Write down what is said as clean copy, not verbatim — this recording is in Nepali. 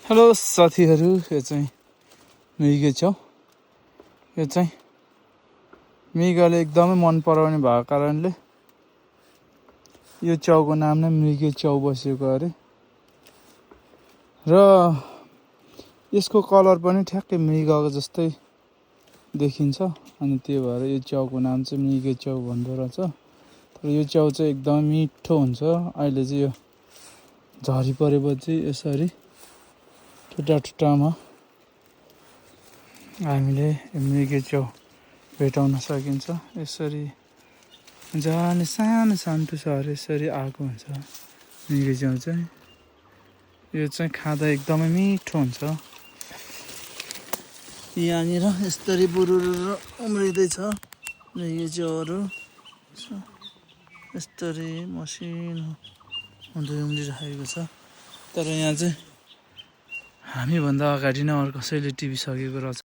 हेलो साथीहरू, यो चाहिँ मृगे च्याउ। यो चाहिँ मृगले एकदमै मन पराउने भएको कारणले यो च्याउको नाम नै मृगे च्याउ बसेको अरे। र यसको कलर पनि ठ्याक्कै मृगको जस्तै देखिन्छ, अनि त्यो भएर यो च्याउको नाम चाहिँ मृगे च्याउ भन्दो रहेछ। तर यो च्याउ चाहिँ एकदमै मिठो हुन्छ। अहिले चाहिँ यो झरी परेपछि यसरी टुटामा हामीले मृगे च्याउ भेटाउन सकिन्छ। यसरी जाने सानो सानो टुसाहरू यसरी आएको हुन्छ मृगे च्याउ चाहिँ। यो चाहिँ खाँदा एकदमै मिठो हुन्छ। यहाँनिर यसरी बुरुरु उम्रिँदैछ मृगे च्याउहरू, यसरी मसिनो हुँदै उम्रिरहेको छ। तर यहाँ चाहिँ हामीभन्दा अगाडि नै अरू कसैले टिपिसकेको रहेछ।